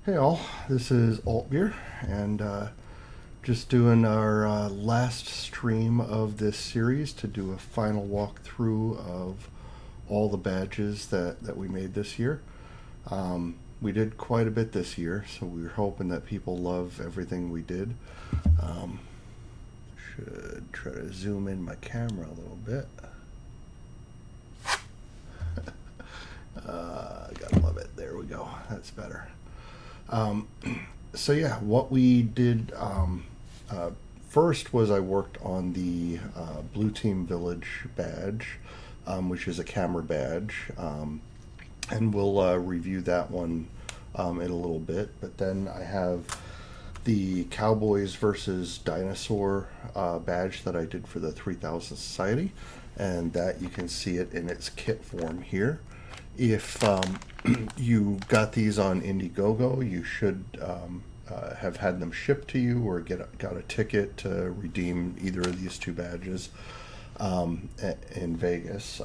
Hey all, this is Altbeer, and just doing our last stream of this series to do a final walkthrough of all the badges that we made this year. We did quite a bit this year, so we were hoping that people love everything we did. Should try to zoom in my camera a little bit. Gotta love it. There we go. That's better. So yeah, what we did first was I worked on the Blue Team Village badge, which is a camera badge, and we'll review that one in a little bit. But then I have the Cowboys versus Dinosaur badge that I did for the 3000 Society, and that you can see it in its kit form here. If you got these on Indiegogo, you should have had them shipped to you or got a ticket to redeem either of these two badges in Vegas.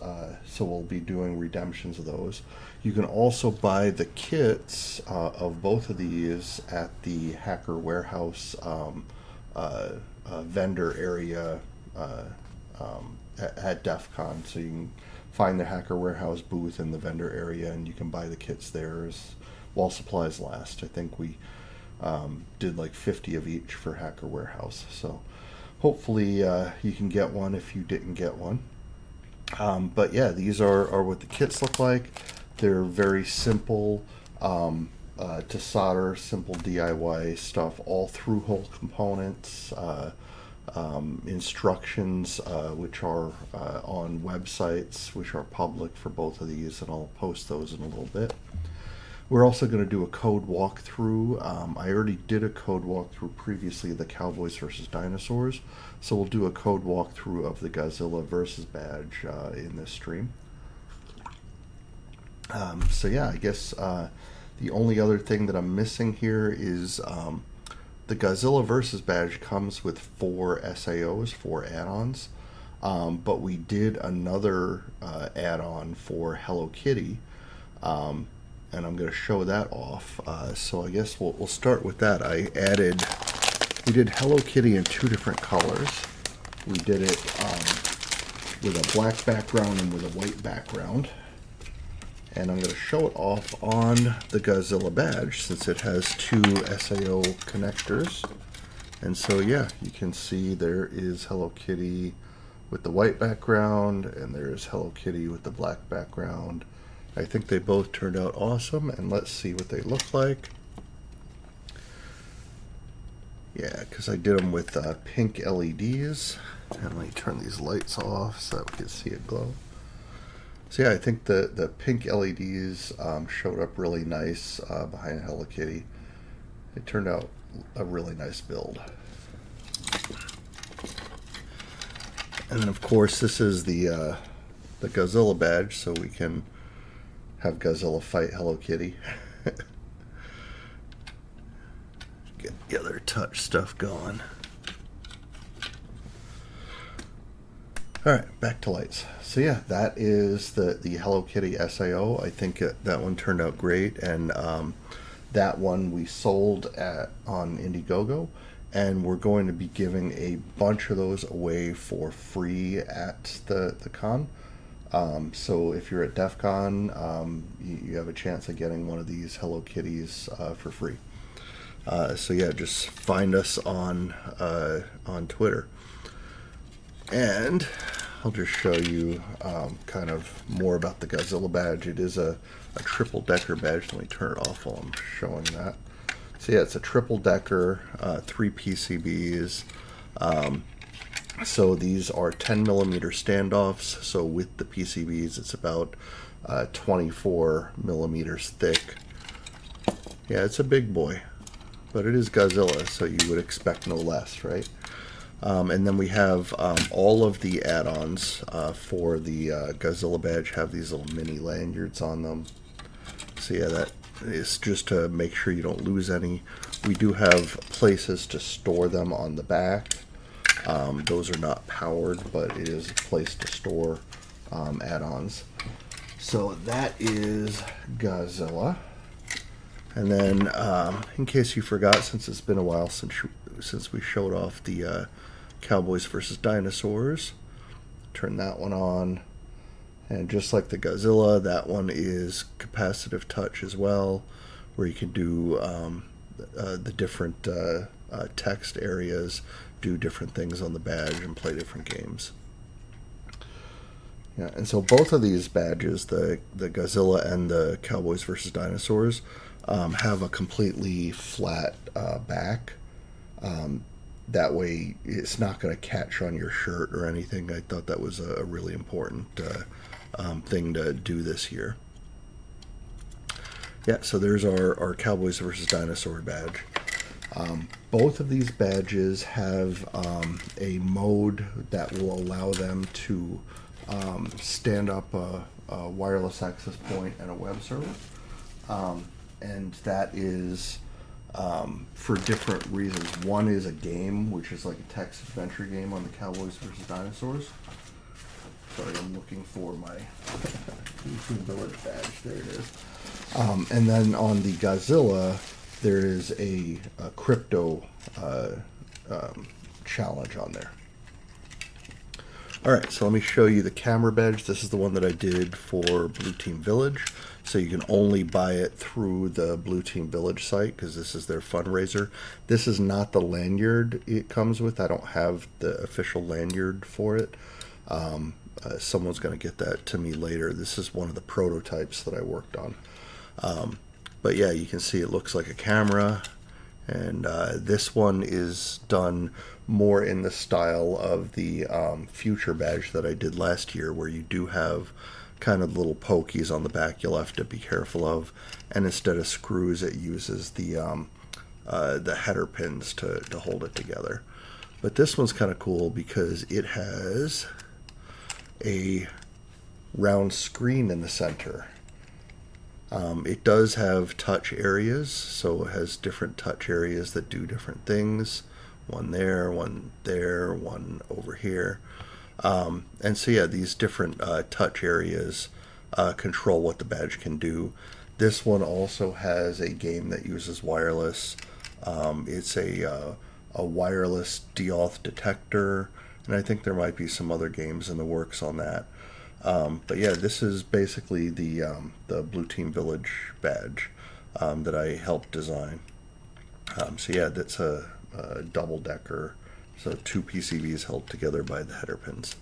So we'll be doing redemptions of those. You can also buy the kits of both of these at the Hacker Warehouse vendor area at Defcon. So you can find the Hacker Warehouse booth in the vendor area, and you can buy the kits there while supplies last. I think we did like 50 of each for Hacker Warehouse. So hopefully you can get one if you didn't get one. But yeah, these are what the kits look like. They're very simple to solder, simple DIY stuff, all through-hole components. Instructions which are on websites which are public for both of these, and I'll post those in a little bit. We're also going to do a code walkthrough. I already did a code walkthrough previously of the Cowboys versus Dinosaurs, so we'll do a code walkthrough of the Godzilla versus badge in this stream. So yeah, I guess the only other thing that I'm missing here is the Godzilla versus badge comes with 4 SAOs, 4 add-ons, but we did another add-on for Hello Kitty, and I'm going to show that off. So I guess we'll start with that. We did Hello Kitty in 2 different colors. We did it with a black background and with a white background. And I'm going to show it off on the Godzilla badge since it has 2 SAO connectors. And so yeah, you can see there is Hello Kitty with the white background, and there's Hello Kitty with the black background. I think they both turned out awesome, and let's see what they look like. Yeah, because I did them with pink LEDs. And let me turn these lights off so that we can see it glow. So yeah, I think the pink LEDs showed up really nice behind Hello Kitty. It turned out a really nice build. And then of course this is the Godzilla badge, so we can have Godzilla fight Hello Kitty. Get the other touch stuff going. Alright, back to lights. So yeah, that is the Hello Kitty SAO. I think that one turned out great, and that one we sold on Indiegogo, and we're going to be giving a bunch of those away for free at the con. So if you're at Defcon, you have a chance of getting one of these Hello Kitties for free. So yeah, just find us on Twitter. And I'll just show you kind of more about the Godzilla badge. It is a triple-decker badge. Let me turn it off while I'm showing that. So yeah, it's a triple-decker, 3 PCBs. So these are 10mm standoffs. So with the PCBs, it's about 24mm thick. Yeah, it's a big boy, but it is Godzilla, so you would expect no less, right? And then we have all of the add-ons for the Godzilla badge have these little mini lanyards on them. So yeah, that is just to make sure you don't lose any. We do have places to store them on the back. Those are not powered, but it is a place to store add-ons. So that is Godzilla. And then, in case you forgot, since it's been a while since we showed off the Cowboys versus Dinosaurs, turn that one on. And just like the Godzilla, that one is capacitive touch as well, where you can do the different text areas, do different things on the badge, and play different games. Yeah, and so both of these badges, the Godzilla and the Cowboys versus Dinosaurs, have a completely flat back. That way, it's not going to catch on your shirt or anything. I thought that was a really important thing to do this year. Yeah, so there's our Cowboys versus Dinosaur badge. Both of these badges have a mode that will allow them to stand up a wireless access point and a web server. And that is for different reasons. One is a game, which is like a text adventure game on the Cowboys versus Dinosaurs. Sorry, I'm looking for my YouTube Village badge. There it is. And then on the Godzilla, there is a crypto challenge on there. Alright, so let me show you the camera badge. This is the one that I did for Blue Team Village. So you can only buy it through the Blue Team Village site because this is their fundraiser. This is not the lanyard it comes with. I don't have the official lanyard for it. Someone's going to get that to me later. This is one of the prototypes that I worked on. But yeah, you can see it looks like a camera. And this one is done more in the style of the Future badge that I did last year, where you do have kind of little pokies on the back you'll have to be careful of. And instead of screws, it uses the header pins to hold it together. But this one's kind of cool because it has a round screen in the center. It does have touch areas, so it has different touch areas that do different things. One there, one over here. And so yeah, these different touch areas control what the badge can do. This one also has a game that uses wireless. It's a wireless deauth detector, and I think there might be some other games in the works on that. But yeah, this is basically the Blue Team Village badge that I helped design. So yeah, that's a double-decker, so two PCBs held together by the header pins.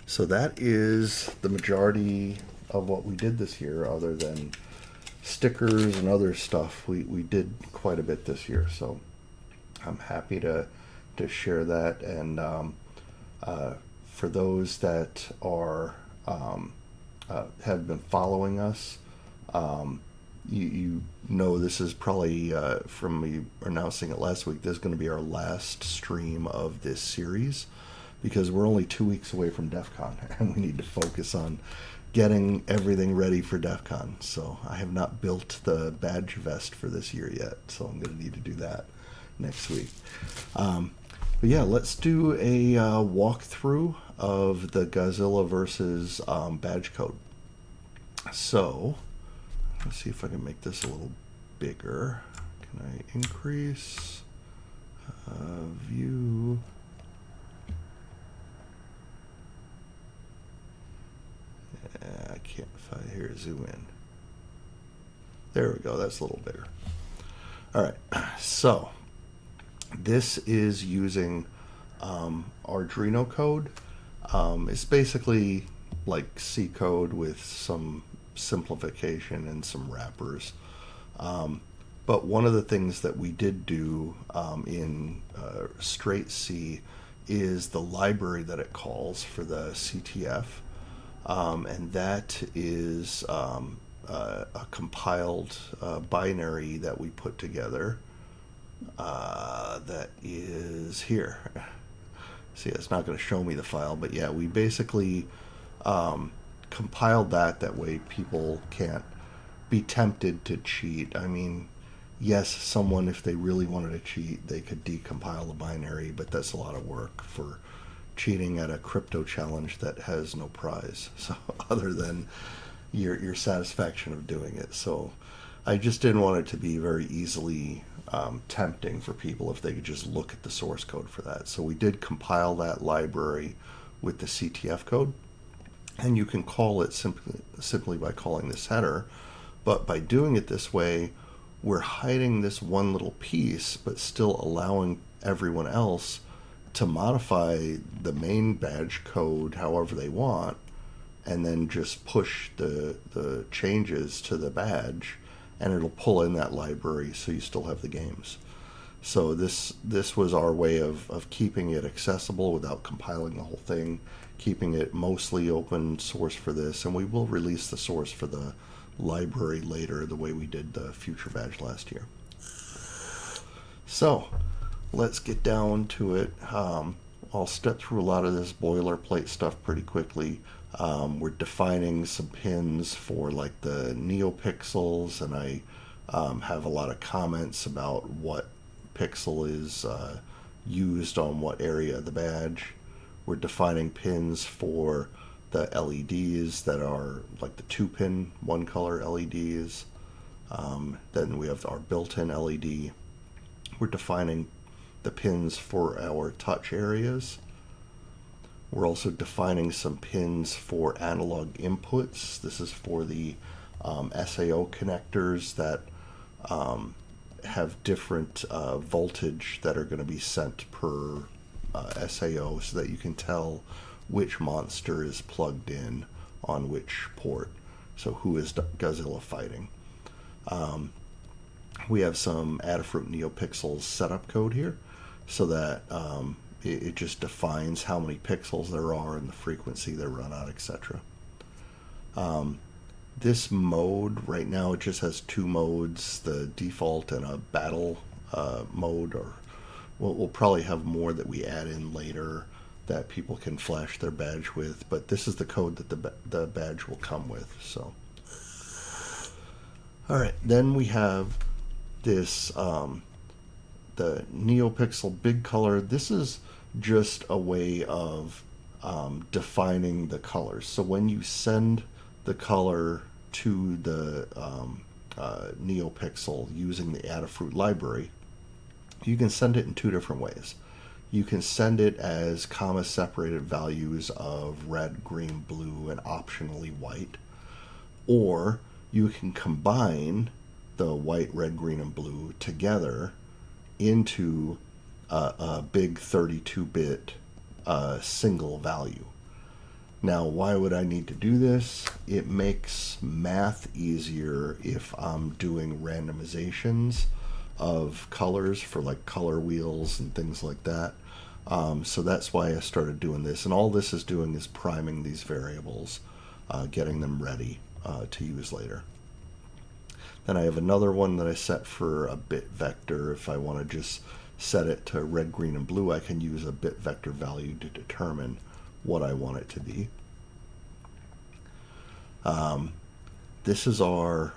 So that is the majority of what we did this year, other than stickers and other stuff. We did quite a bit this year, so I'm happy to share that. And for those that are have been following us, you know this is probably from me announcing it last week. This is going to be our last stream of this series because we're only 2 weeks away from Defcon, and we need to focus on getting everything ready for Defcon. So I have not built the badge vest for this year yet, so I'm going to need to do that next week. But yeah, let's do a walkthrough of the Godzilla versus badge code. So let's see if I can make this a little bigger. Can I increase view? I can't find here. Zoom in. There we go. That's a little bigger. All right. So this is using Arduino code. It's basically like C code with some simplification and some wrappers. But one of the things that we did do in straight C is the library that it calls for the CTF. And that is a compiled binary that we put together that is here. See, it's not going to show me the file, but yeah, we basically compiled that way people can't be tempted to cheat. I mean, yes, someone, if they really wanted to cheat, they could decompile the binary, but that's a lot of work for cheating at a crypto challenge that has no prize, so other than your satisfaction of doing it. So I just didn't want it to be very easily tempting for people if they could just look at the source code for that. So we did compile that library with the CTF code, and you can call it simply by calling this header. But by doing it this way, we're hiding this one little piece, but still allowing everyone else to modify the main badge code however they want, and then just push the changes to the badge, and it'll pull in that library so you still have the games. So this was our way of keeping it accessible without compiling the whole thing, keeping it mostly open source for this, and we will release the source for the library later the way we did the Future Badge last year. So let's get down to it. I'll step through a lot of this boilerplate stuff pretty quickly. We're defining some pins for like the neopixels, and I have a lot of comments about what pixel is used on what area of the badge. We're defining pins for the LEDs that are like the 2-pin, one color LEDs. Then we have our built-in LED. We're defining the pins for our touch areas. We're also defining some pins for analog inputs. This is for the SAO connectors that have different voltage that are going to be sent per SAO, so that you can tell which monster is plugged in on which port. So who is Godzilla fighting? We have some Adafruit NeoPixels setup code here, so that it just defines how many pixels there are and the frequency they run at, etc. This mode right now, it just has two modes, the default and a battle mode, or we'll probably have more that we add in later that people can flash their badge with, but this is the code that the badge will come with. So all right, then we have this the NeoPixel big color. This is just a way of defining the colors. So when you send the color to the NeoPixel using the Adafruit library, you can send it in two different ways. You can send it as comma-separated values of red, green, blue, and optionally white. Or you can combine the white, red, green, and blue together into a big 32-bit single value. Now, why would I need to do this? It makes math easier if I'm doing randomizations of colors for like color wheels and things like that. So that's why I started doing this. And all this is doing is priming these variables, getting them ready to use later. Then I have another one that I set for a bit vector. If I want to just set it to red, green, and blue, I can use a bit vector value to determine what I want it to be. This is our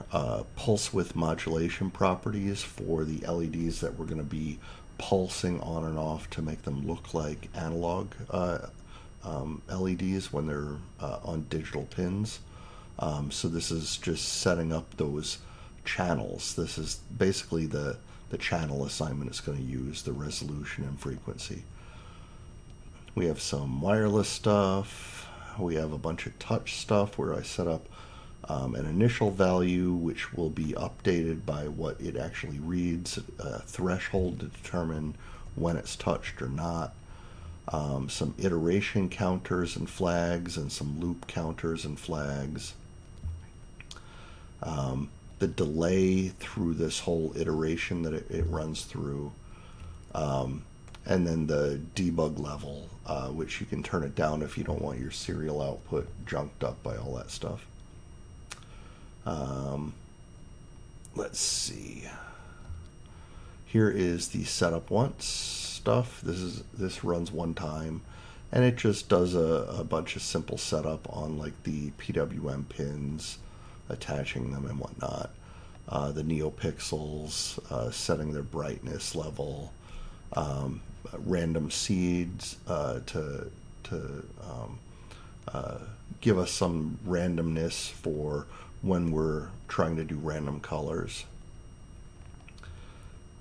pulse width modulation properties for the LEDs that we're going to be pulsing on and off to make them look like analog LEDs when they're on digital pins. So this is just setting up those channels. This is basically the channel assignment it's going to use, the resolution and frequency. We have some wireless stuff. We have a bunch of touch stuff where I set up an initial value which will be updated by what it actually reads, a threshold to determine when it's touched or not, some iteration counters and flags, and some loop counters and flags. The delay through this whole iteration that it runs through, and then the debug level, which you can turn it down if you don't want your serial output junked up by all that stuff. Let's see. Here is the setup once stuff. This runs one time, and it just does a bunch of simple setup on like the PWM pins, attaching them and whatnot. The NeoPixels, setting their brightness level, random seeds to give us some randomness for when we're trying to do random colors.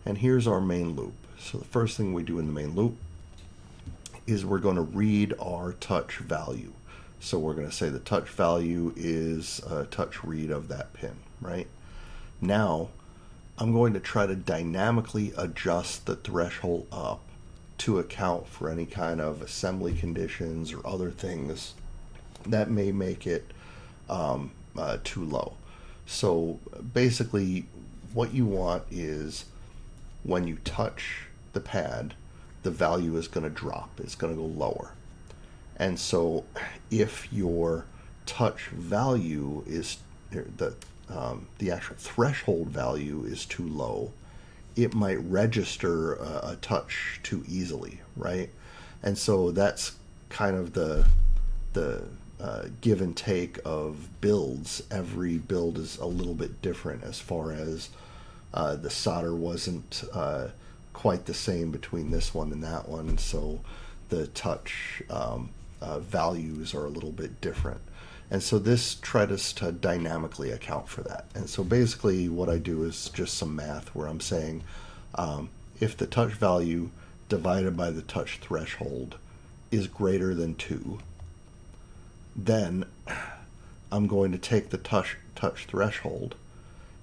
And here's our main loop. So the first thing we do in the main loop is we're going to read our touch value. So we're going to say the touch value is a touch read of that pin, right? Now, I'm going to try to dynamically adjust the threshold up to account for any kind of assembly conditions or other things that may make it too low. So basically, what you want is when you touch the pad, the value is going to drop. It's going to go lower. And so if your touch value is the actual threshold value is too low, it might register a touch too easily, right? And so that's kind of the give and take of builds. Every build is a little bit different as far as the solder wasn't quite the same between this one and that one, so the touch values are a little bit different. And so this tries to dynamically account for that. And so basically what I do is just some math where I'm saying if the touch value divided by the touch threshold is greater than 2, then I'm going to take the touch threshold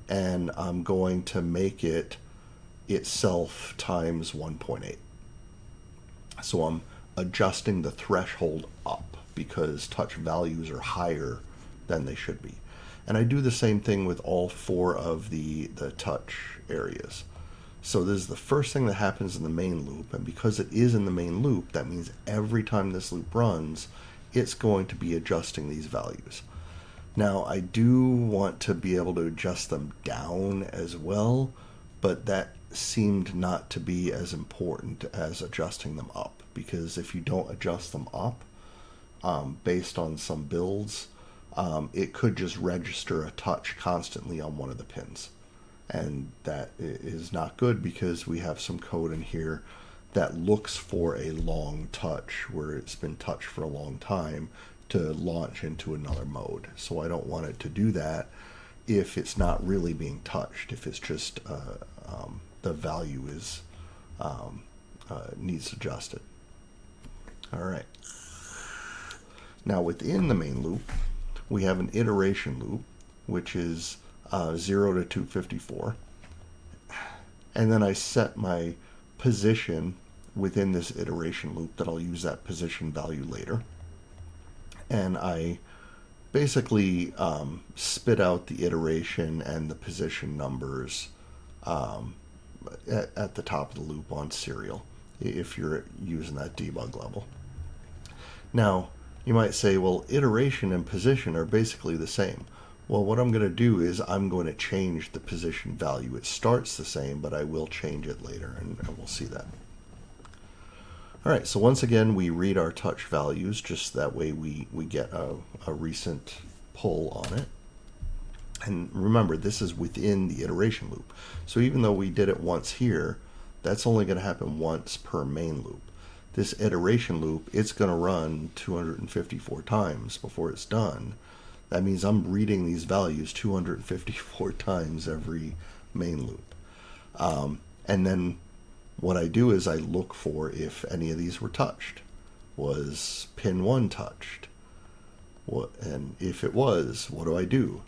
and I'm going to make it itself times 1.8. So I'm adjusting the threshold up because touch values are higher than they should be. And I do the same thing with all 4 of the touch areas. So this is the first thing that happens in the main loop, and because it is in the main loop, that means every time this loop runs, it's going to be adjusting these values. Now, I do want to be able to adjust them down as well, but that seemed not to be as important as adjusting them up, because if you don't adjust them up based on some builds, it could just register a touch constantly on one of the pins. And that is not good because we have some code in here that looks for a long touch where it's been touched for a long time to launch into another mode. So I don't want it to do that if it's not really being touched, if it's just the value is needs adjusted. All right. Now within the main loop, we have an iteration loop, which is 0 to 254. And then I set my position within this iteration loop that I'll use that position value later. And I basically spit out the iteration and the position numbers at the top of the loop on serial if you're using that debug level. Now, you might say, well, iteration and position are basically the same. Well, what I'm going to do is I'm going to change the position value. It starts the same, but I will change it later, and we'll see that. All right, so once again, we read our touch values, just that way we get a recent pull on it. And remember, this is within the iteration loop. So even though we did it once here, that's only going to happen once per main loop. This iteration loop, it's going to run 254 times before it's done. That means I'm reading these values 254 times every main loop. And then what I do is I look for if any of these were touched. Was pin 1 touched? And if it was, what do I do?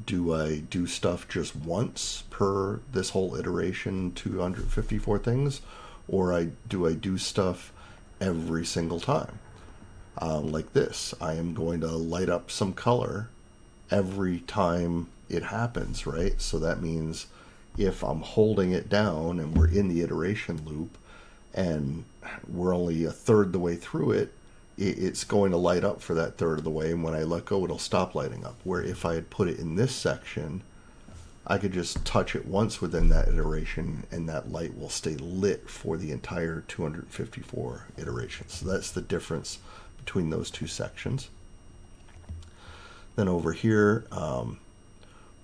Do I do stuff just once per this whole iteration, 254 things? Or do I do stuff every single time? Like this, I am going to light up some color every time it happens, right? So that means if I'm holding it down and we're in the iteration loop and we're only a third the way through it, it's going to light up for that third of the way, and when I let go, it'll stop lighting up. Where if I had put it in this section, I could just touch it once within that iteration and that light will stay lit for the entire 254 iterations. So that's the difference between those two sections. Then over here,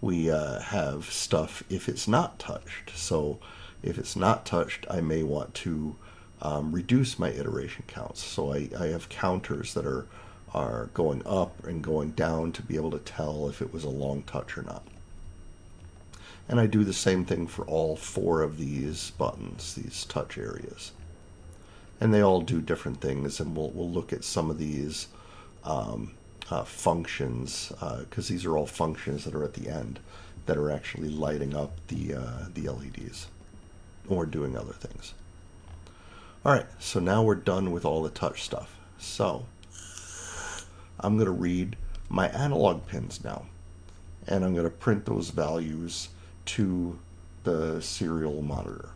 we have stuff if it's not touched. So if it's not touched, I may want to reduce my iteration counts. So I have counters that are are going up and going down to be able to tell if it was a long touch or not. And I do the same thing for all 4 of these buttons, these touch areas. And they all do different things, and we'll look at some of these functions, because these are all functions that are at the end that are actually lighting up the LEDs or doing other things. All right, so now we're done with all the touch stuff. So I'm going to read my analog pins now, and I'm going to print those values to the serial monitor.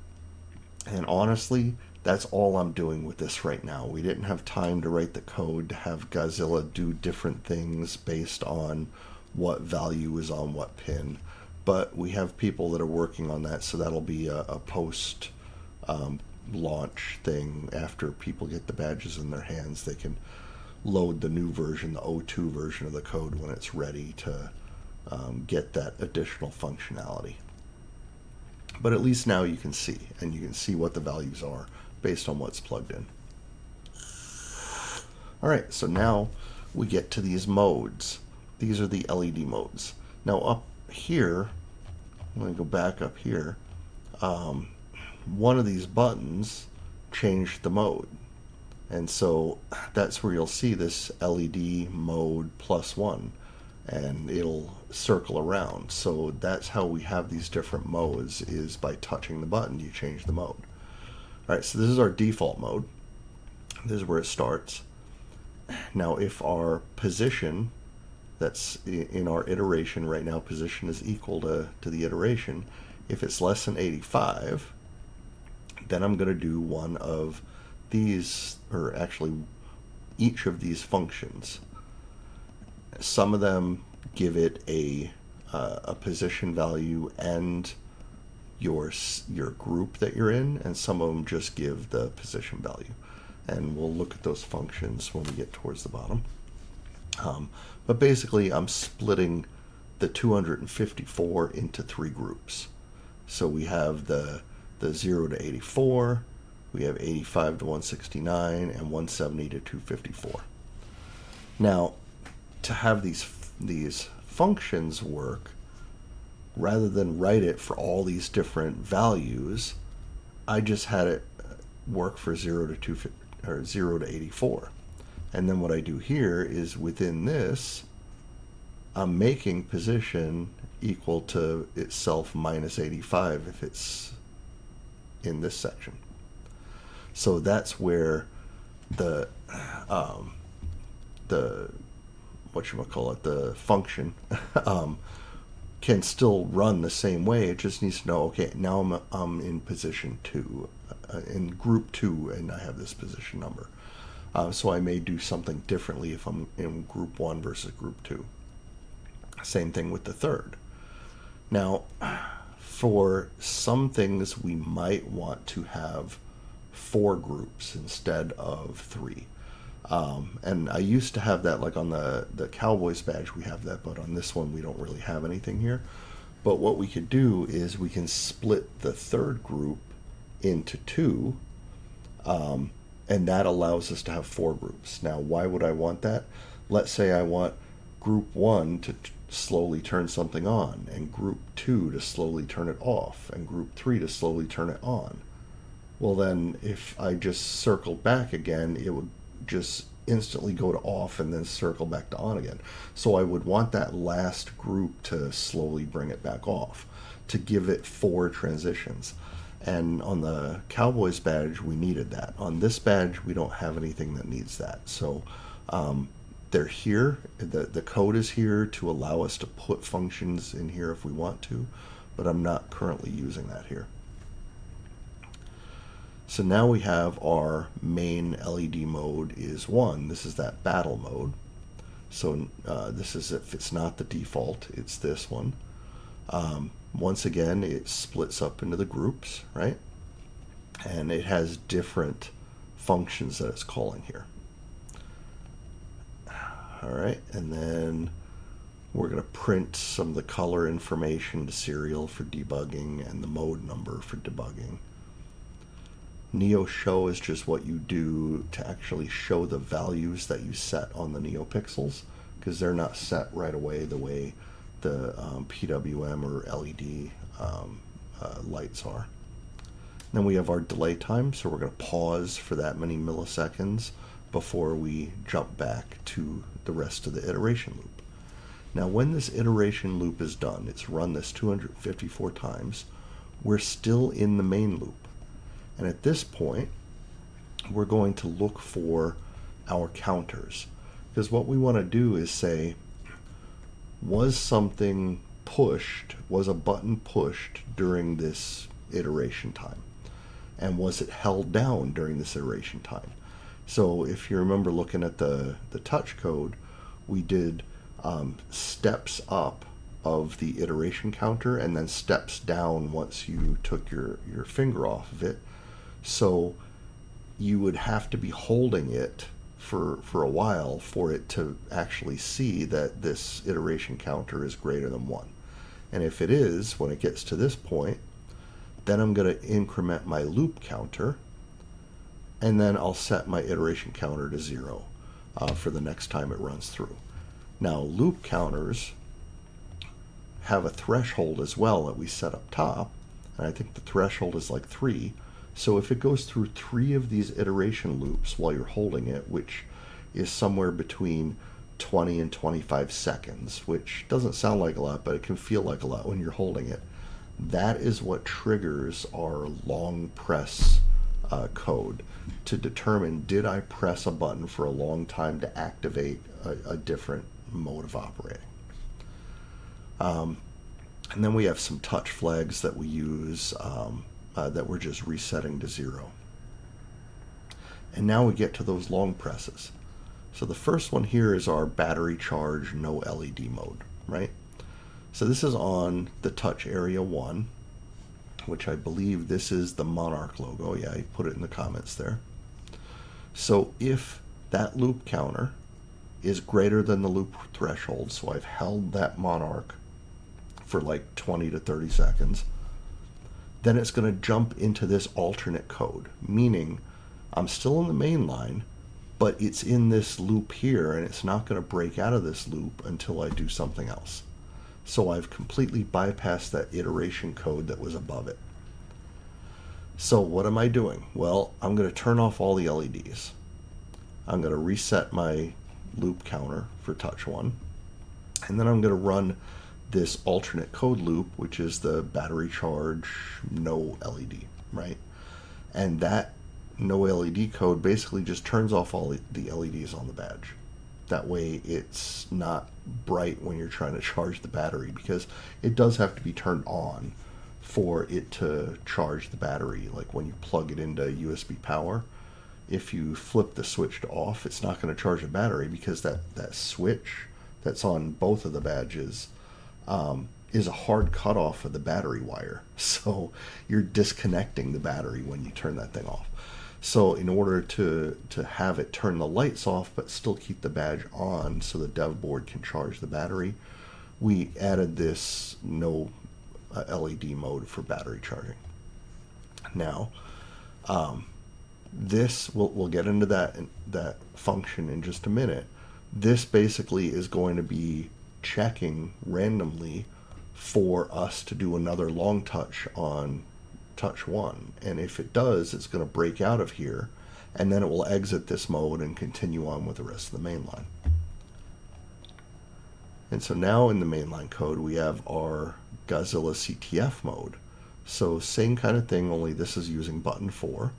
And honestly, that's all I'm doing with this right now. We didn't have time to write the code to have Godzilla do different things based on what value is on what pin. But we have people that are working on that, so that'll be a post launch thing. After people get the badges in their hands, they can load the new version, the 02 version of the code, when it's ready to get that additional functionality. But at least now you can see, and you can see what the values are based on what's plugged in. All right, so now we get to these modes. These are the LED modes. Now up here, I'm going to go back up here. One of these buttons changed the mode. And so that's where you'll see this LED mode +1, and it'll circle around. So that's how we have these different modes, is by touching the button, you change the mode. All right, so this is our default mode. This is where it starts. Now, if our position, that's in our iteration right now, position is equal to the iteration, if it's less than 85, then I'm going to do one of these, or actually each of these functions. Some of them give it a position value and your group that you're in, and some of them just give the position value. And we'll look at those functions when we get towards the bottom. But basically, I'm splitting the 254 into 3 groups. So we have the 0 to 84, we have 85 to 169, and 170 to 254. Now, to have these functions work, rather than write it for all these different values, I just had it work for 0 to 84. And then what I do here is, within this, I'm making position equal to itself minus 85 if it's in this section. So that's where the the function can still run the same way. It just needs to know, okay, now I'm in position 2, in group 2, and I have this position number. So I may do something differently if I'm in group 1 versus group 2. Same thing with the third. Now, for some things, we might want to have 4 groups instead of 3. And I used to have that, like on the Cowboys badge, we have that, but on this one, we don't really have anything here. But what we could do is we can split the third group into 2, and that allows us to have 4 groups. Now, why would I want that? Let's say I want group 1 to slowly turn something on, and group 2 to slowly turn it off, and group 3 to slowly turn it on. Well, then if I just circled back again, it would just instantly go to off and then circle back to on again. So I would want that last group to slowly bring it back off, to give it 4 transitions. And on the Cowboys badge, we needed that. On this badge, we don't have anything that needs that. So they're here. The code is here to allow us to put functions in here if we want to, but I'm not currently using that here. So now we have our main LED mode is 1. This is that battle mode. So this is, if it's not the default, it's this one. Once again, it splits up into the groups, right? And it has different functions that it's calling here. All right, and then we're going to print some of the color information to serial for debugging and the mode number for debugging. Neo Show is just what you do to actually show the values that you set on the NeoPixels, because they're not set right away the way the PWM or LED lights are. Then we have our delay time, so we're going to pause for that many milliseconds before we jump back to the rest of the iteration loop. Now when this iteration loop is done, it's run this 254 times, we're still in the main loop. And at this point, we're going to look for our counters. Because what we want to do is say, was something pushed, was a button pushed during this iteration time? And was it held down during this iteration time? So if you remember looking at the touch code, we did steps up of the iteration counter and then steps down once you took your finger off of it. So you would have to be holding it for a while for it to actually see that this iteration counter is greater than 1. And if it is, when it gets to this point, then I'm going to increment my loop counter, and then I'll set my iteration counter to 0 for the next time it runs through. Now, loop counters have a threshold as well that we set up top, and I think the threshold is like 3. So if it goes through 3 of these iteration loops while you're holding it, which is somewhere between 20 and 25 seconds, which doesn't sound like a lot, but it can feel like a lot when you're holding it, that is what triggers our long press code to determine, did I press a button for a long time to activate a different mode of operating. And then we have some touch flags that we use that we're just resetting to 0. And now we get to those long presses. So the first one here is our battery charge no LED mode, right? So this is on the touch area 1, which I believe this is the Monarch logo. Yeah, I put it in the comments there. So if that loop counter is greater than the loop threshold, so I've held that Monarch for like 20 to 30 seconds, then it's going to jump into this alternate code, meaning I'm still in the main line, but it's in this loop here, and it's not going to break out of this loop until I do something else. So I've completely bypassed that iteration code that was above it. So what am I doing? Well, I'm going to turn off all the LEDs. I'm going to reset my loop counter for touch 1, and then I'm going to run this alternate code loop, which is the battery charge no LED, right? And that no LED code basically just turns off all the LEDs on the badge. That way it's not bright when you're trying to charge the battery, because it does have to be turned on for it to charge the battery. Like when you plug it into USB power, if you flip the switch to off, it's not going to charge the battery, because that switch that's on both of the badges is a hard cutoff of the battery wire. So you're disconnecting the battery when you turn that thing off. So in order to have it turn the lights off but still keep the badge on so the dev board can charge the battery, we added this no LED mode for battery charging. Now, this we'll get into that function in just a minute. This basically is going to be checking randomly for us to do another long touch on touch 1, and if it does, it's going to break out of here, and then it will exit this mode and continue on with the rest of the main line. And so now in the mainline code we have our Godzilla CTF mode. So same kind of thing, only this is using button 4,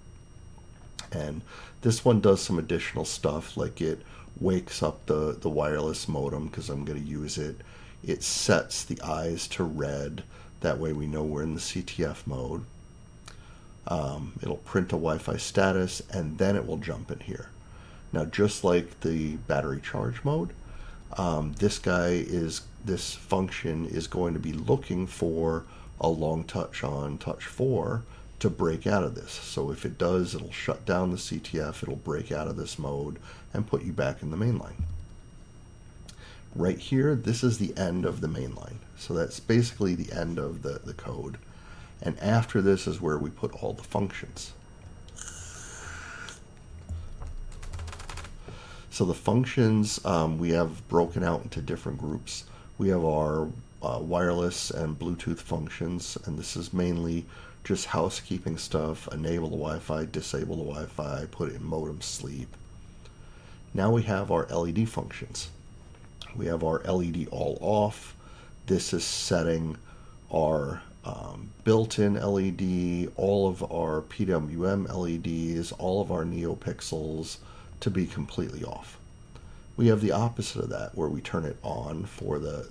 and this one does some additional stuff, like it wakes up the wireless modem because I'm going to use it. It sets the eyes to red, that way we know we're in the CTF mode. It'll print a Wi-Fi status, and then it will jump in here. Now, just like the battery charge mode, this function is going to be looking for a long touch on touch 4 to break out of this. So if it does, it'll shut down the CTF, it'll break out of this mode and put you back in the main line. Right here, this is the end of the main line. So that's basically the end of the code. And after this is where we put all the functions. So the functions we have broken out into different groups. We have our wireless and Bluetooth functions, and this is mainly just housekeeping stuff: enable the Wi-Fi, disable the Wi-Fi, put it in modem sleep. Now we have our LED functions. We have our LED all off. This is setting our built-in LED, all of our PWM LEDs, all of our NeoPixels to be completely off. We have the opposite of that, where we turn it on for the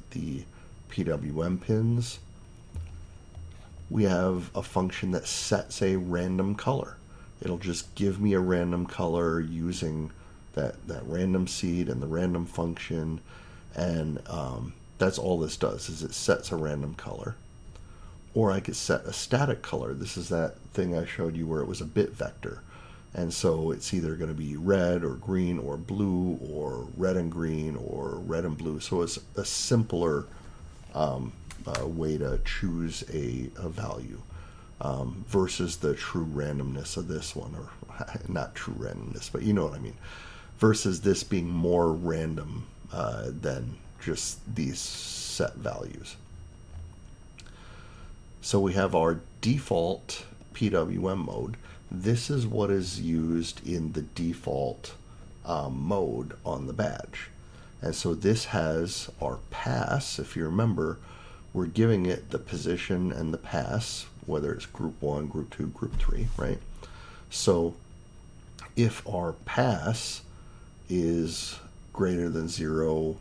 PWM pins. We have a function that sets a random color. It'll just give me a random color using that random seed and the random function, and that's all this does, is it sets a random color. Or I could set a static color. This is that thing I showed you where it was a bit vector. And so it's either going to be red or green or blue or red and green or red and blue. So it's a simpler way to choose a value versus the true randomness of this one. Or not true randomness, but you know what I mean. Versus this being more random than just these set values. So we have our default PWM mode. This is what is used in the default mode on the badge. And so this has our pass. If you remember, we're giving it the position and the pass, whether it's group 1, group 2, group 3, right? So if our pass is greater than 0,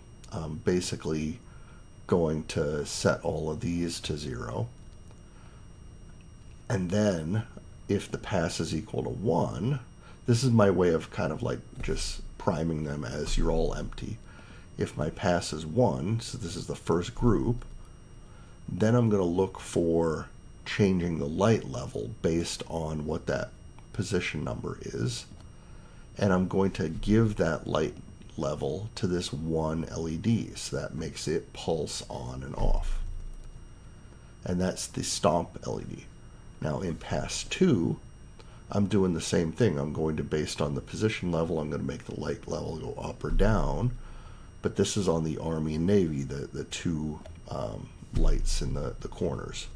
basically going to set all of these to 0. And then if the pass is equal to 1, this is my way of kind of like just priming them as you're all empty. If my pass is 1, so this is the first group, then I'm going to look for changing the light level based on what that position number is. And I'm going to give that light level to this one LED, so that makes it pulse on and off. And that's the stomp LED. Now in pass 2, I'm doing the same thing. I'm going to, based on the position level, I'm going to make the light level go up or down. But this is on the Army and Navy, the two lights in the corners.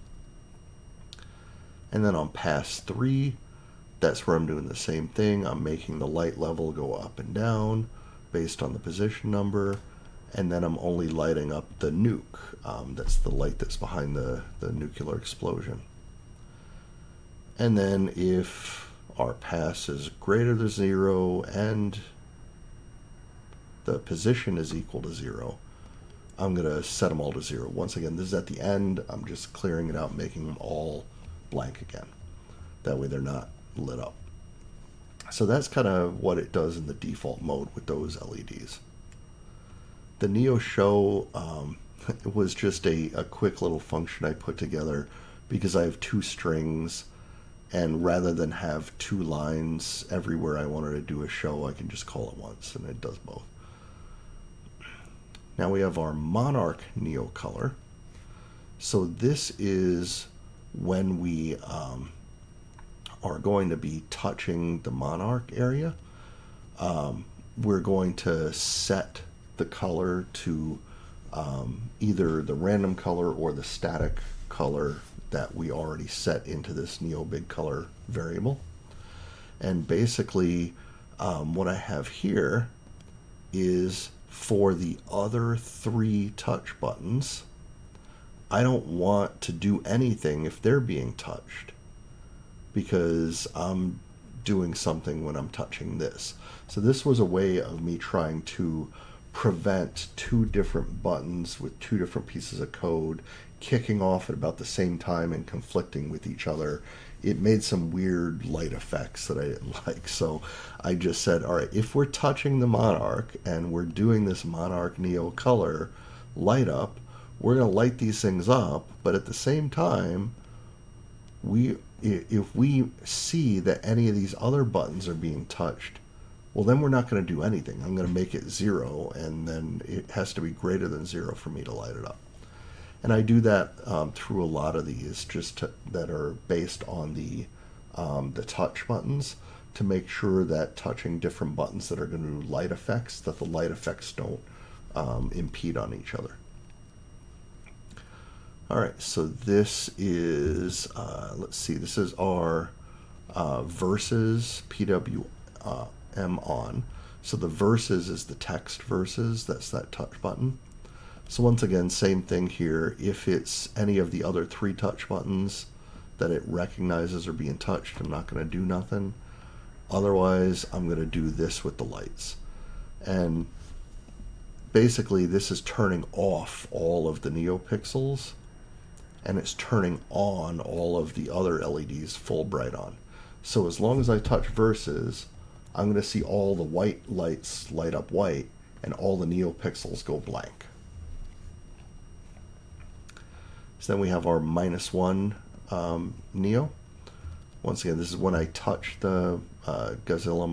And then on pass 3, that's where I'm doing the same thing. I'm making the light level go up and down based on the position number. And then I'm only lighting up the nuke. That's the light that's behind the nuclear explosion. And then if our pass is greater than 0 and the position is equal to 0, I'm going to set them all to 0. Once again, this is at the end. I'm just clearing it out, making them all blank again. That way they're not lit up. So that's kind of what it does in the default mode with those LEDs. The Neo Show was just a quick little function I put together because I have 2 strings, and rather than have 2 lines everywhere I wanted to do a show, I can just call it once, and it does both. Now we have our Monarch Neo color. So this is when we are going to be touching the Monarch area. We're going to set the color to either the random color or the static color that we already set into this Neo Big Color variable. And basically what I have here is for the other 3 touch buttons, I don't want to do anything if they're being touched, because I'm doing something when I'm touching this. So this was a way of me trying to prevent 2 different buttons with 2 different pieces of code kicking off at about the same time and conflicting with each other. It made some weird light effects that I didn't like. So I just said, all right, if we're touching the Monarch and we're doing this Monarch Neo color light up, we're going to light these things up, but at the same time, if we see that any of these other buttons are being touched, well, then we're not going to do anything. I'm going to make it 0, and then it has to be greater than 0 for me to light it up. And I do that through a lot of these, that are based on the touch buttons. to make sure that touching different buttons that are going to do light effects, that the light effects don't impede on each other. All right, so this is, let's see, this is our versus PWM on. So the versus is the text versus, that's that touch button. So once again, same thing here. If it's any of the other 3 touch buttons that it recognizes are being touched, I'm not going to do nothing. Otherwise, I'm going to do this with the lights. And basically, this is turning off all of the NeoPixels, and it's turning on all of the other LEDs full bright on. So as long as I touch versus, I'm going to see all the white lights light up white, and all the NeoPixels go blank. So then we have our -1 Neo. Once again, this is when I touch the Godzilla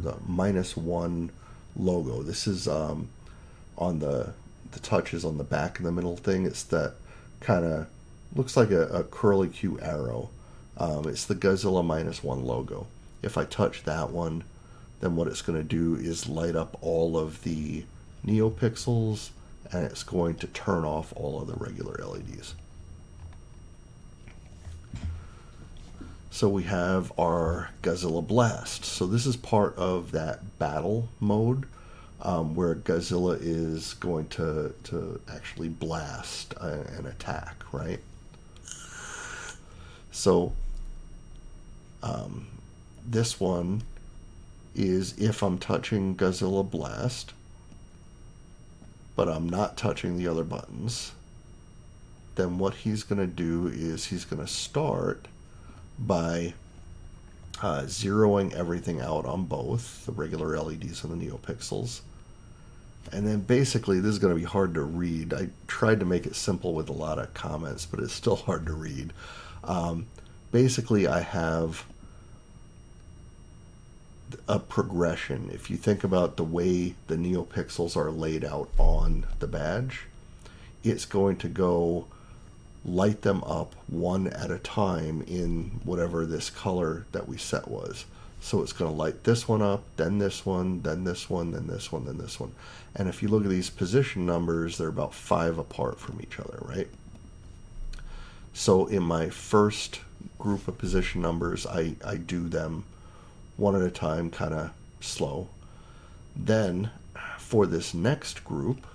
the -1 logo. This is on the touches on the back of the middle thing. It's that kind of looks like a curly Q arrow. It's the Godzilla -1 logo. If I touch that one, then what it's going to do is light up all of the NeoPixels, and it's going to turn off all of the regular LEDs. So we have our Godzilla Blast. So this is part of that battle mode where Godzilla is going to actually blast an attack, right? So this one is if I'm touching Godzilla Blast, but I'm not touching the other buttons, then what he's going to do is he's going to start by zeroing everything out on both the regular LEDs and the NeoPixels. And then basically, this is going to be hard to read. I tried to make it simple with a lot of comments, but it's still hard to read. Basically, I have a progression. If you think about the way the NeoPixels are laid out on the badge, it's going to go light them up one at a time in whatever this color that we set was. So it's going to light this one up, then this one, then this one, then this one, then this one. And if you look at these position numbers, they're about 5 apart from each other, right? So in my first group of position numbers, I do them one at a time, kind of slow. Then for this next group,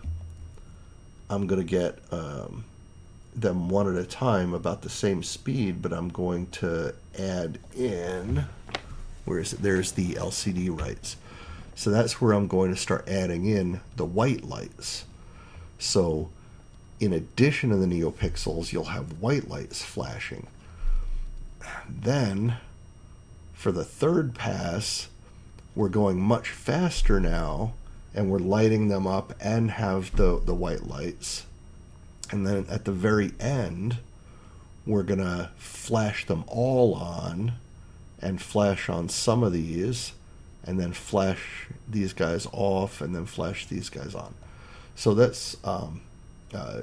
I'm going to get them one at a time about the same speed, but I'm going to add in, where is it? There's the LCD lights. So that's where I'm going to start adding in the white lights. So in addition to the NeoPixels, you'll have white lights flashing. Then for the third pass, we're going much faster now, and we're lighting them up and have the white lights. And then at the very end, we're going to flash them all on and flash on some of these, and then flash these guys off, and then flash these guys on. So that's,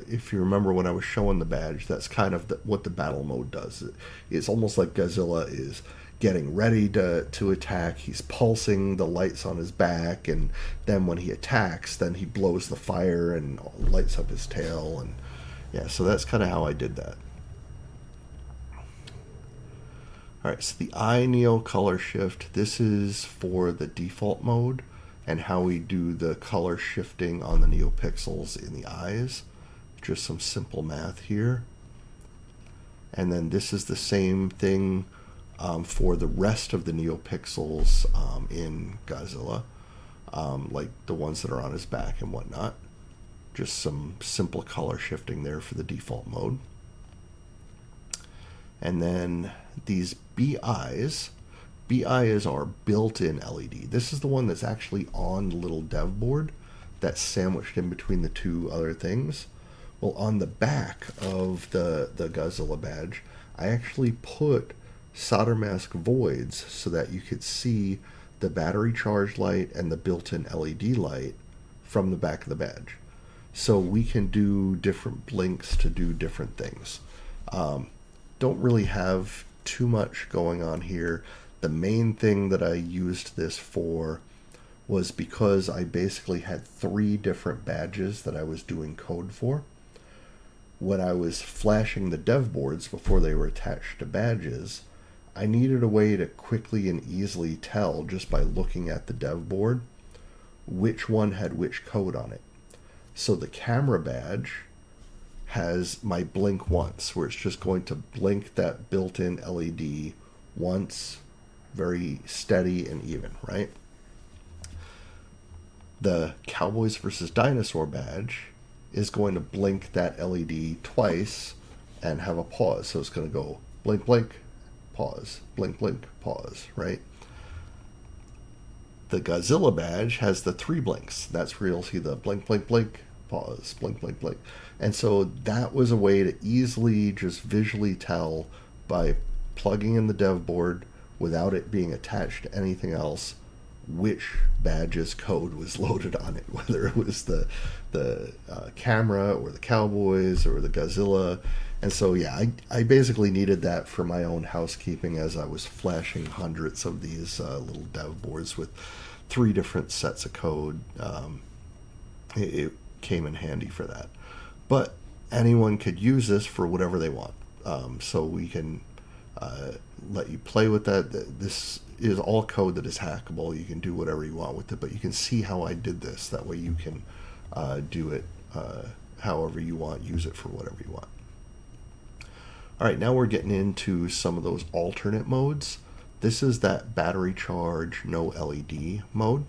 if you remember when I was showing the badge, that's kind of what the battle mode does. It's almost like Godzilla is getting ready to attack. He's pulsing the lights on his back, and then when he attacks, then he blows the fire and lights up his tail. And yeah, so that's kind of how I did that. All right, so the iNeo color shift, this is for the default mode and how we do the color shifting on the NeoPixels in the eyes. Just some simple math here. And then this is the same thing for the rest of the NeoPixels in Godzilla, like the ones that are on his back and whatnot. Just some simple color shifting there for the default mode. And then these BIs are built-in LED. This is the one that's actually on the little dev board that's sandwiched in between the two other things. Well, on the back of the Godzilla badge, I actually put solder mask voids so that you could see the battery charge light and the built-in LED light from the back of the badge. So we can do different blinks to do different things. Don't really have too much going on here. The main thing that I used this for was because I basically had 3 different badges that I was doing code for. When I was flashing the dev boards before they were attached to badges, I needed a way to quickly and easily tell just by looking at the dev board which one had which code on it. So the camera badge has my blink once, where it's just going to blink that built-in LED once, very steady and even, right? The Cowboys versus Dinosaur badge is going to blink that LED twice and have a pause. So it's going to go blink, blink, pause, blink, blink, pause, right? The Godzilla badge has the 3 blinks. That's where you'll see the blink, blink, blink, pause, blink, blink, blink. And so that was a way to easily just visually tell by plugging in the dev board without it being attached to anything else which badge's code was loaded on it, whether it was the camera or the Cowboys or the Godzilla. And so, yeah, I basically needed that for my own housekeeping as I was flashing hundreds of these little dev boards with 3 different sets of code. It came in handy for that. But anyone could use this for whatever they want. So we can let you play with that. This is all code that is hackable. You can do whatever you want with it, but you can see how I did this. That way you can do it however you want, use it for whatever you want. All right, now we're getting into some of those alternate modes. This is that battery charge, no LED mode.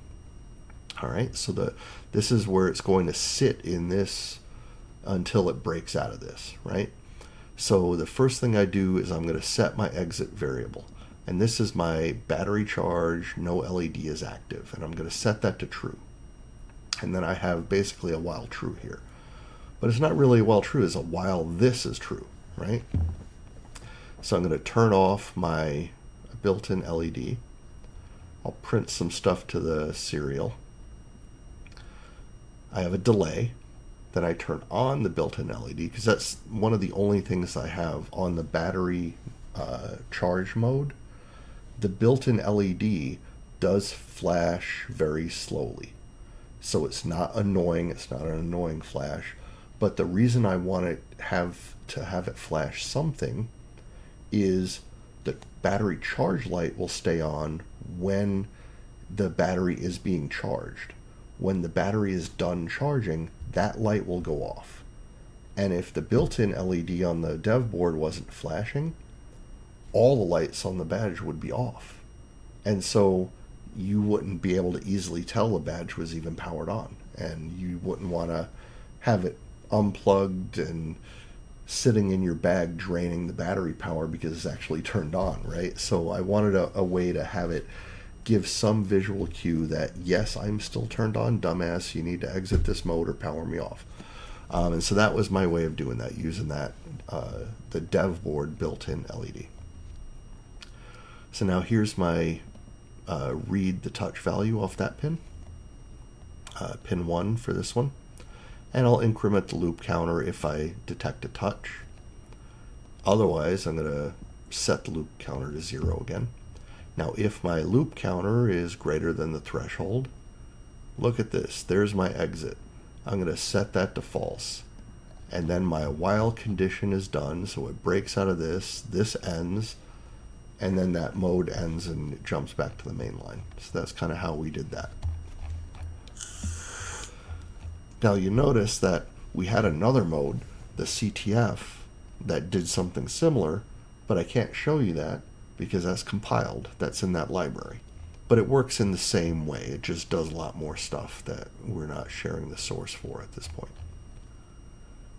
All right, so this is where it's going to sit in this until it breaks out of this, right? So the first thing I do is I'm going to set my exit variable. And this is my battery charge, no LED is active. And I'm going to set that to true. And then I have basically a while true here. But it's not really a while true, it's a while this is true, right? So I'm going to turn off my built-in LED. I'll print some stuff to the serial. I have a delay. Then I turn on the built-in LED because that's one of the only things I have on the battery charge mode. The built-in LED does flash very slowly. So it's not annoying. It's not an annoying flash. But the reason I want to have it flash something is the battery charge light will stay on when the battery is being charged. When the battery is done charging, that light will go off. And if the built-in LED on the dev board wasn't flashing, all the lights on the badge would be off. And so you wouldn't be able to easily tell the badge was even powered on. And you wouldn't want to have it unplugged and sitting in your bag draining the battery power because it's actually turned on, right? So I wanted a way to have it give some visual cue that, yes, I'm still turned on, dumbass, you need to exit this mode or power me off. And so that was my way of doing that, using that, the dev board built-in LED. So now here's my read the touch value off that pin, pin 1 for this one. And I'll increment the loop counter if I detect a touch. Otherwise, I'm going to set the loop counter to 0 again. Now, if my loop counter is greater than the threshold, look at this. There's my exit. I'm going to set that to false. And then my while condition is done, so it breaks out of this. This ends, and then that mode ends and it jumps back to the main line. So that's kind of how we did that. Now you notice that we had another mode, the CTF, that did something similar, but I can't show you that because that's compiled. That's in that library. But it works in the same way. It just does a lot more stuff that we're not sharing the source for at this point.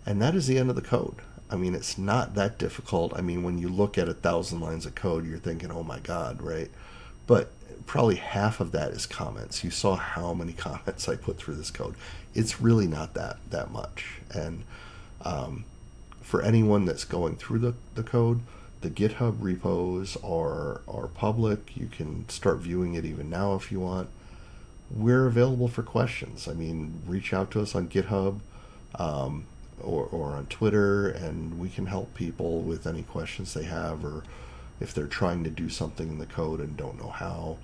And that is the end of the code. I mean, it's not that difficult. I mean, when you look at 1,000 lines of code, you're thinking, oh my God, right? But probably half of that is comments. You saw how many comments I put through this code. It's really not that much. And for anyone that's going through the code, the GitHub repos are public. You can start viewing it even now if you want. We're available for questions. I mean, reach out to us on GitHub or on Twitter, and we can help people with any questions they have, or if they're trying to do something in the code and don't know how.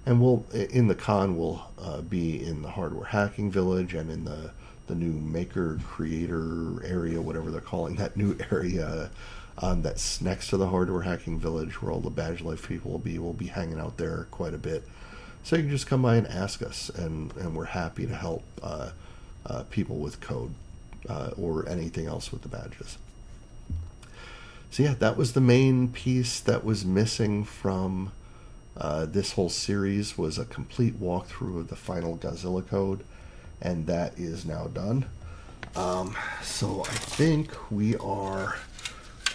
And we'll in the con we'll be in the hardware hacking village and in the new maker creator area, whatever they're calling that new area that's next to the hardware hacking village, where all the badge life people will be. We'll be hanging out there quite a bit, so you can just come by and ask us, and we're happy to help people with code or anything else with the badges. So yeah, that was the main piece that was missing from this whole series, was a complete walkthrough of the final Godzilla code, and that is now done. So I think we are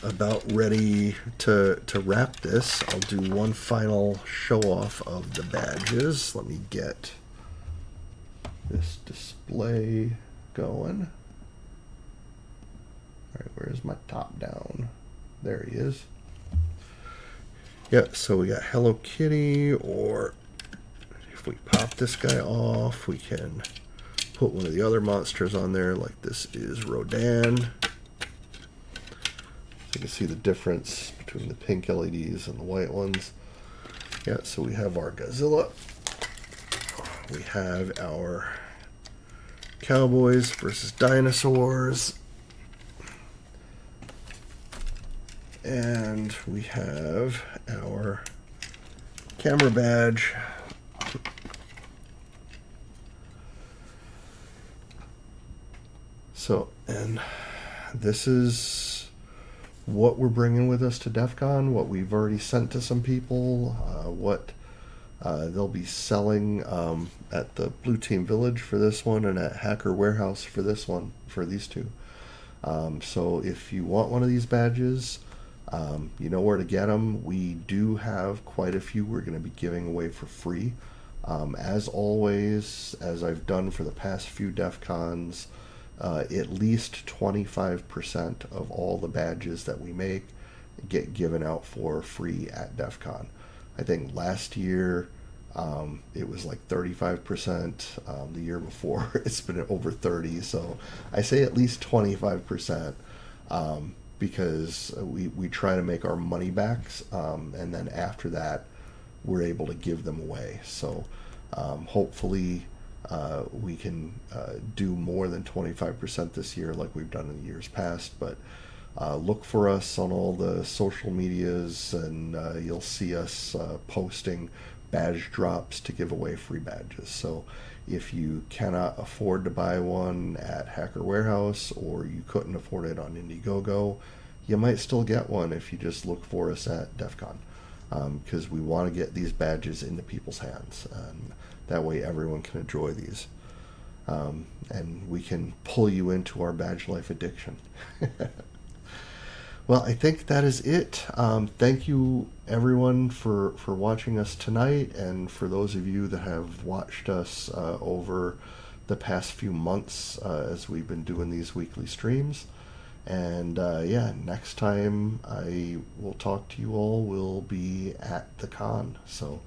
about ready to wrap this. I'll do one final show off of the badges. Let me get this display going. All right, where's my top down? There he is. Yeah, so we got Hello Kitty, or if we pop this guy off, we can put one of the other monsters on there, like this is Rodan. So you can see the difference between the pink LEDs and the white ones. Yeah, so we have our Godzilla. We have our cowboys versus dinosaurs. And we have our camera badge. So, and this is what we're bringing with us to Defcon, what we've already sent to some people, what they'll be selling at the Blue Team Village for this one, and at Hacker Warehouse for this one, for these two. So if you want one of these badges, you know where to get them. We do have quite a few we're going to be giving away for free. As always, as I've done for the past few Defcons, at least 25% of all the badges that we make get given out for free at Defcon. I think last year it was like 35%. The year before it's been over 30%. So I say at least 25%. Because we try to make our money backs, and then after that we're able to give them away. So hopefully we can do more than 25% this year like we've done in years past. But look for us on all the social medias, and you'll see us posting badge drops to give away free badges. So if you cannot afford to buy one at Hacker Warehouse, or you couldn't afford it on Indiegogo, you might still get one if you just look for us at Defcon, because we want to get these badges into people's hands, and that way everyone can enjoy these, and we can pull you into our badge life addiction. Well, I think that is it. Thank you, everyone, for watching us tonight, and for those of you that have watched us over the past few months as we've been doing these weekly streams. And yeah, next time I will talk to you all, we'll be at the con. So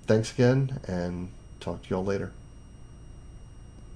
thanks again, and talk to you all later.